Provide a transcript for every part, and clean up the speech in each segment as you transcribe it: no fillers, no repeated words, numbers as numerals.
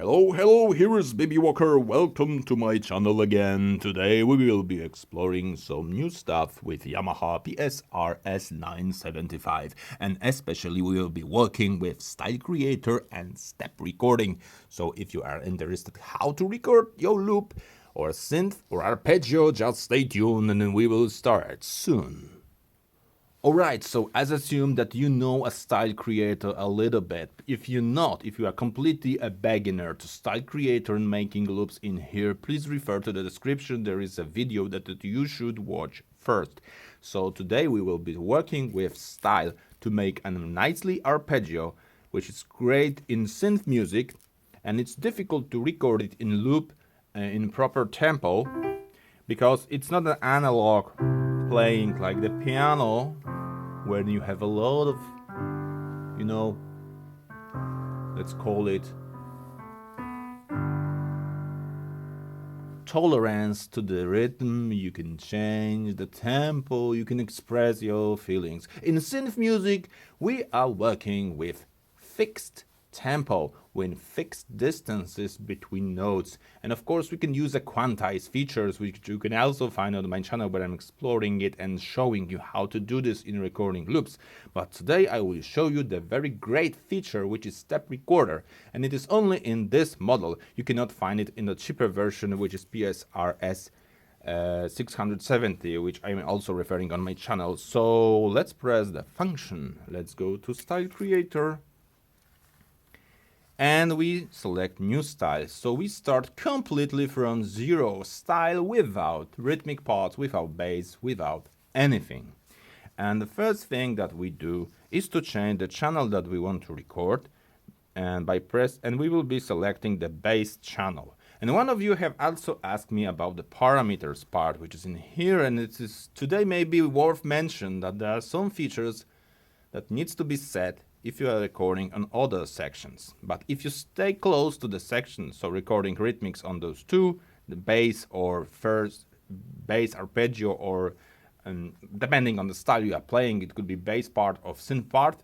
Hello, here is Baby Walker. Welcome to my channel again. Today we will be exploring some new stuff with Yamaha PSR S975, and especially we will be working with style creator and step recording. So if you are interested how to record your loop or synth or arpeggio, just stay tuned and we will start soon. Alright, so as assumed that you know a style creator a little bit. If you are completely a beginner to style creator and making loops in here, please refer to the description. There is a video that you should watch first. So today we will be working with style to make a nicely arpeggio, which is great in synth music, and it's difficult to record it in loop in proper tempo because it's not an analog playing like the piano, when you have a lot of, let's call it tolerance to the rhythm. You can change the tempo, you can express your feelings. In synth music, we are working with fixed tempo, with fixed distances between notes, and of course we can use a quantize features, which you can also find on my channel, where I'm exploring it and showing you how to do this in recording loops. But today I will show you the very great feature, which is step recorder, and it is only in this model. You cannot find it in the cheaper version, which is PSR-S 670, which I'm also referring on my channel. So let's press the function. Let's go to style creator, and we select new style. So we start completely from zero, style without rhythmic parts, without bass, without anything. And the first thing that we do is to change the channel that we want to record, and we will be selecting the bass channel. And one of you have also asked me about the parameters part, which is in here, and it is today maybe worth mention that there are some features that needs to be set if you are recording on other sections. But if you stay close to the section, so recording rhythmics on those two, the bass or first bass arpeggio, or depending on the style you are playing, it could be bass part or synth part.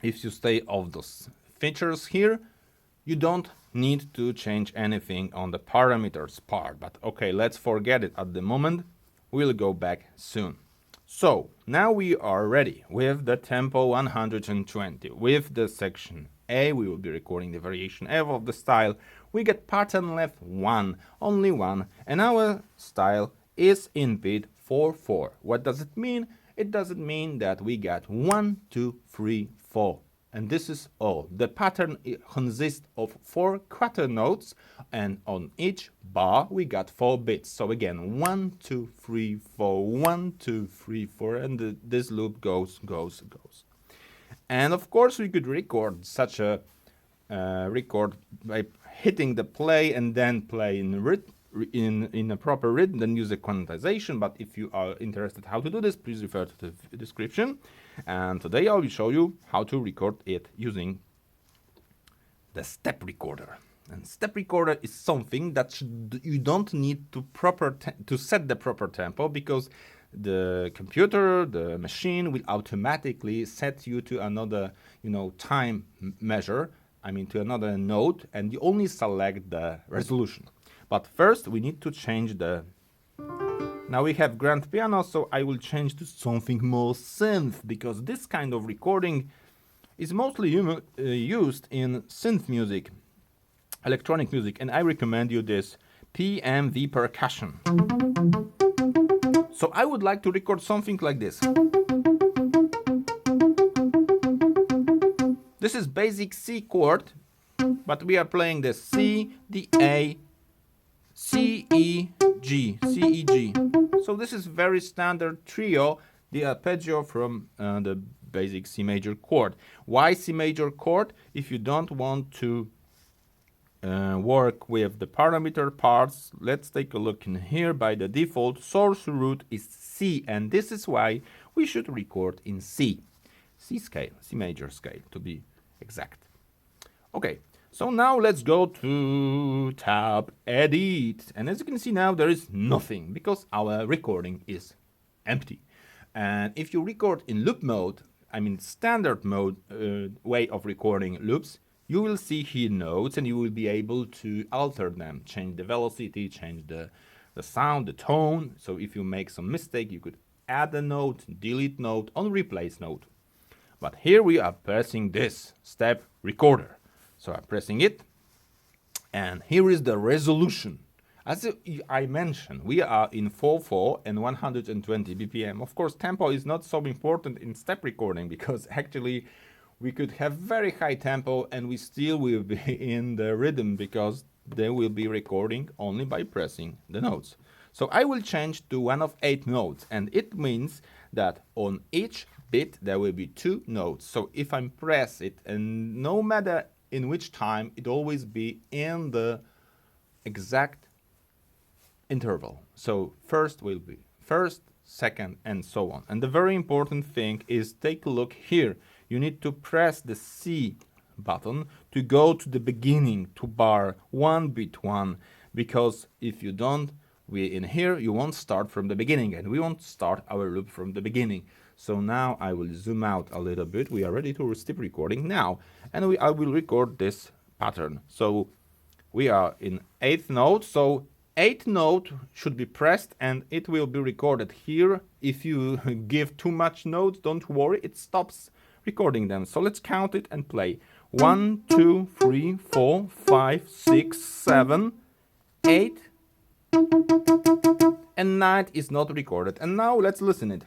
If you stay off those features here, you don't need to change anything on the parameters part. But okay, let's forget it at the moment. We'll go back soon. So now we are ready with the tempo 120. With the section A, we will be recording the variation F of the style. We get pattern left 1, only 1, and our style is in beat 4/4. What does it mean? It doesn't mean that we got 1, 2, 3, 4. And this is all. The pattern consists of 4 quarter notes, and on each bar we got 4 beats. So again, 1, 2, 3, 4, 1, 2, 3, 4, and this loop goes. And of course we could record such a record by hitting the play and then play in a proper rhythm, then use a quantization. But if you are interested how to do this, please refer to the description. And today I will show you how to record it using the step recorder. And step recorder is something that you don't need to set the proper tempo, because the computer, the machine will automatically set you to another, time measure, to another note, and you only select the resolution. But first we need to change the... Now we have grand piano, so I will change to something more synth, because this kind of recording is mostly used in synth music, electronic music, and I recommend you this PMV percussion. So I would like to record something like this. This is basic C chord, but we are playing the C, the A, C, E, G, C, E, G. So this is very standard trio, the arpeggio from the basic C major chord. Why C major chord? If you don't want to work with the parameter parts, let's take a look in here. By the default, source root is C, and this is why we should record in C. C scale, C major scale to be exact. Okay. So now let's go to tab edit, and as you can see now there is nothing because our recording is empty. And if you record in loop mode, standard mode way of recording loops, you will see here notes and you will be able to alter them, change the velocity, change the sound, the tone. So if you make some mistake, you could add a note, delete note, or replace note. But here we are pressing this step recorder. So I'm pressing it, and here is the resolution. As I mentioned, we are in 4/4 and 120 BPM. Of course, tempo is not so important in step recording because actually we could have very high tempo and we still will be in the rhythm because they will be recording only by pressing the notes. So I will change to one of 8 notes, and it means that on each bit there will be 2 notes. So if I press it, and no matter in which time, it always be in the exact interval. So first will be first, second, and so on. And the very important thing is, take a look here. You need to press the C button to go to the beginning, to bar 1 bit 1, because if you don't, we in here, you won't start from the beginning, and we won't start our loop from the beginning. So now I will zoom out a little bit. We are ready to stop recording now, and I will record this pattern. So we are in 8th note, so 8th note should be pressed and it will be recorded here. If you give too much notes, don't worry, it stops recording them. So let's count it and play. 1, 2, 3, 4, 5, 6, 7, 8, and 9 is not recorded. And now let's listen it.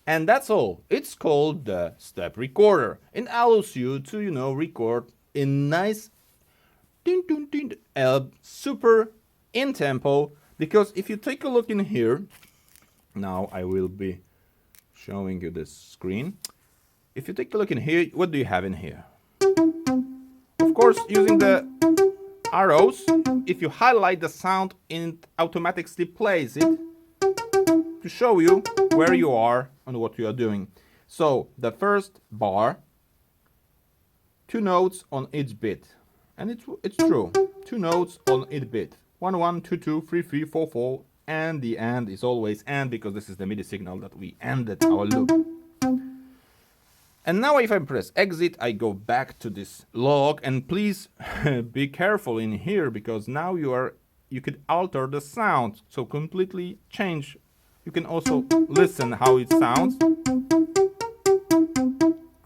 And that's all. It's called the step recorder. It allows you to, record in nice, super in tempo. Because if you take a look in here, now I will be showing you this screen. If you take a look in here, what do you have in here? Of course, using the arrows, if you highlight the sound, it automatically plays it to show you where you are and what you are doing. So the first bar, 2 notes on each bit, and it's true, 2 notes on each bit, 1 1 2 2 3 3 4 4, and the end is always end because this is the MIDI signal that we ended our loop. And now if I press exit, I go back to this log, and please be careful in here because now you could alter the sound, so completely change. You can also listen how it sounds.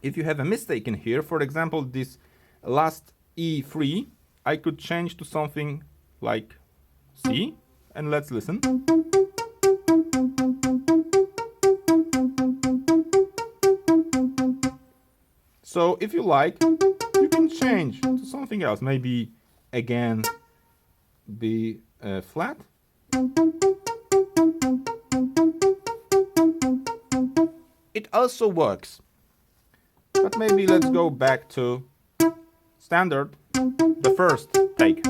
If you have a mistake in here, for example, this last E3, I could change to something like C, and let's listen. So if you like, you can change to something else, maybe again B flat. It also works, but maybe let's go back to standard, the first take.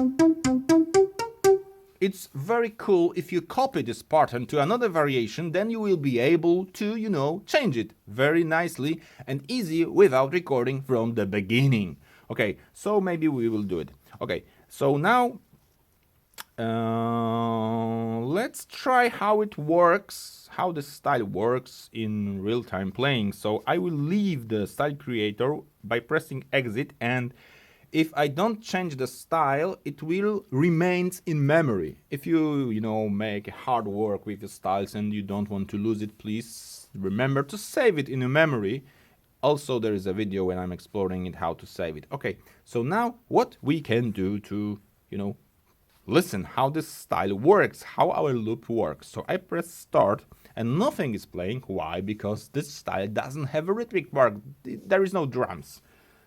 It's very cool if you copy this pattern to another variation, then you will be able to, change it very nicely and easy without recording from the beginning. Okay, so maybe we will do it. Okay, so now let's try how it works, how the style works in real-time playing. So I will leave the style creator by pressing exit, and if I don't change the style, it will remain in memory. If you make hard work with the styles and you don't want to lose it, please remember to save it in your memory. Also, there is a video when I'm exploring it how to save it. Okay, so now what we can do to listen how this style works, how our loop works. So I press start and nothing is playing. Why? Because this style doesn't have a rhythmic part. There is no drums.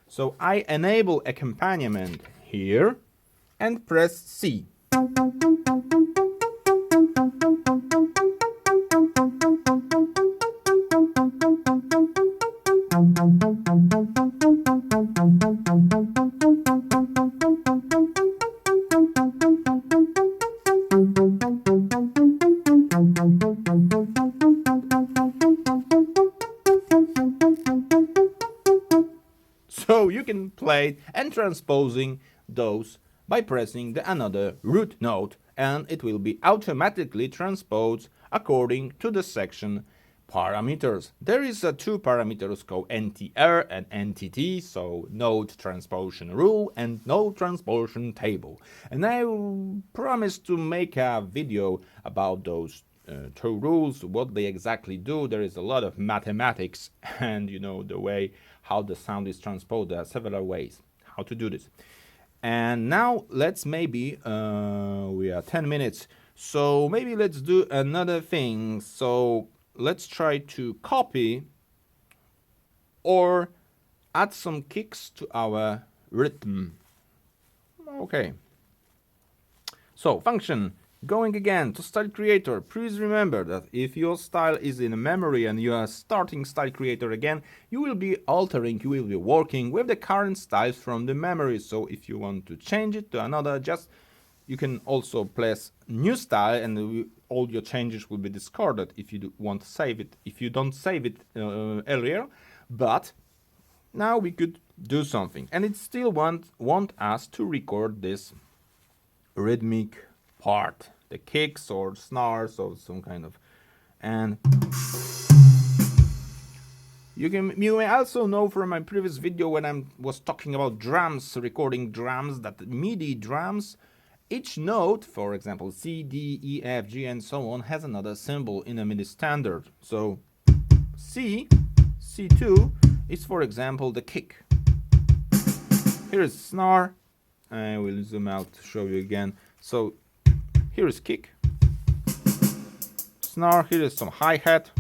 So I enable accompaniment here and press C. So you can play and transposing those by pressing the another root note, and it will be automatically transposed according to the section parameters. There is two parameters called NTR and NTT, so node transposition rule and node transposition table. And I promised to make a video about those two rules, what they exactly do. There is a lot of mathematics and the way how the sound is transposed. There are several ways how to do this. And now let's maybe we are 10 minutes, so maybe let's do another thing. So let's try to copy or add some kicks to our rhythm. Okay, so function, going again to style creator. Please remember that if your style is in memory and you are starting style creator again, you will be altering, you will be working with the current styles from the memory. So if you want to change it to another, you can also press new style and all your changes will be discarded if you want to save it, if you don't save it earlier. But now we could do something, and it still want us to record this rhythmic part, the kicks or snares or some kind of, and you may also know from my previous video when I was talking about drums, recording drums, that MIDI drums, each note, for example C, D, E, F, G and so on, has another symbol in a MIDI standard. So C2 is, for example, the kick. Here is snare. I will zoom out to show you again. So here is kick, snare, here is some hi-hat.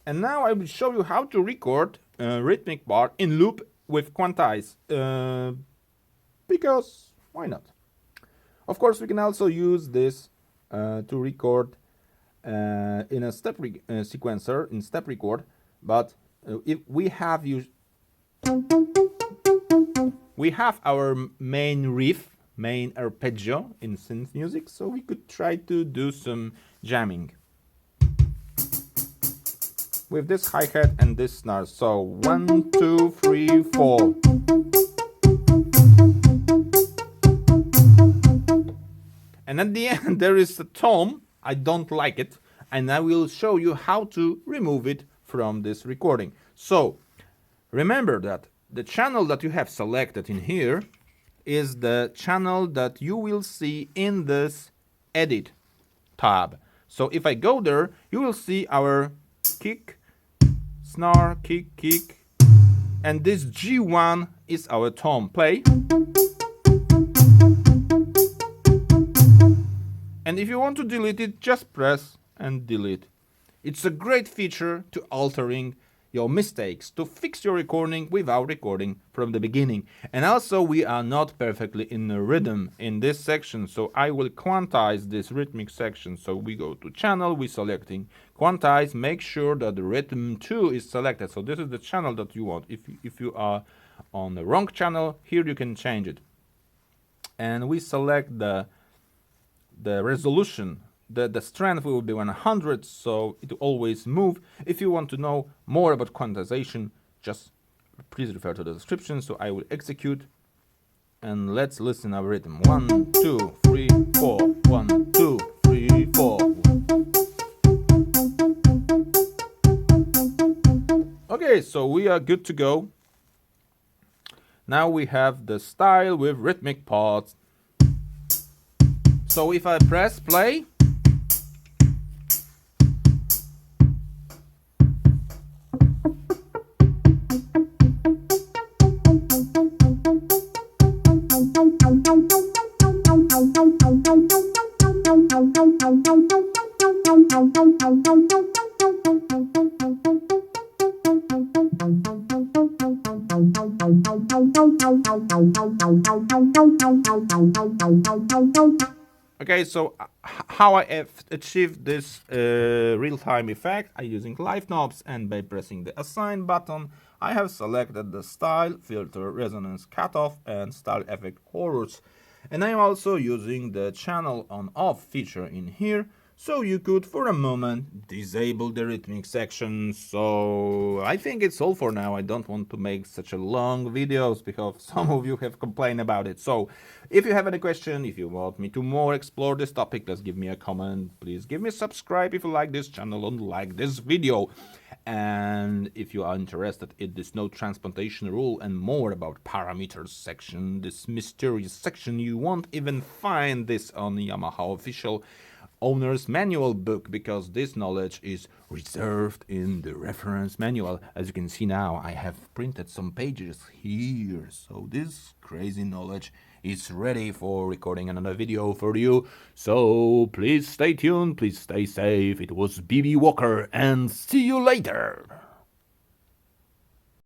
And now I will show you how to record a rhythmic part in loop with Quantize, because why not? Of course, we can also use this to record in a step sequencer, in step record, but if we have our main riff, main arpeggio in synth music, so we could try to do some jamming with this hi-hat and this snare. So 1, 2, 3, 4. And at the end there is a tom. I don't like it, and I will show you how to remove it from this recording. So remember that the channel that you have selected in here is the channel that you will see in this edit tab. So if I go there, you will see our kick, snare, kick, and this G1 is our tom. Play. And if you want to delete it, just press and delete. It's a great feature to altering your mistakes, to fix your recording without recording from the beginning. And also we are not perfectly in the rhythm in this section, so I will quantize this rhythmic section. So we go to channel, we selecting quantize, make sure that the rhythm 2 is selected. So this is the channel that you want. If you are on the wrong channel, here you can change it. And we select the resolution. The strength will be 100, so it will always move. If you want to know more about quantization, just please refer to the description. So I will execute, and let's listen our rhythm. 1, 2, 3, 4. 1, 2, 3, 4. Okay, so we are good to go. Now we have the style with rhythmic parts. So if I press play, okay, so how I have achieved this real-time effect, I'm using live knobs, and by pressing the assign button, I have selected the style, filter, resonance, cutoff, and style effect chorus. And I'm also using the channel on off feature in here. so you could for a moment disable the rhythmic section. So I think it's all for now. I don't want to make such a long videos because some of you have complained about it. So if you have any question, if you want me to more explore this topic, just give me a comment. Please give me a subscribe if you like this channel and like this video. And if you are interested in this note transplantation rule and more about parameters section, this mysterious section, you won't even find this on Yamaha official owner's manual book, because this knowledge is reserved in the reference manual. As you can see now, I have printed some pages here, so this crazy knowledge is ready for recording another video for you. So please stay tuned, please stay safe. It was BB Walker, and see you later.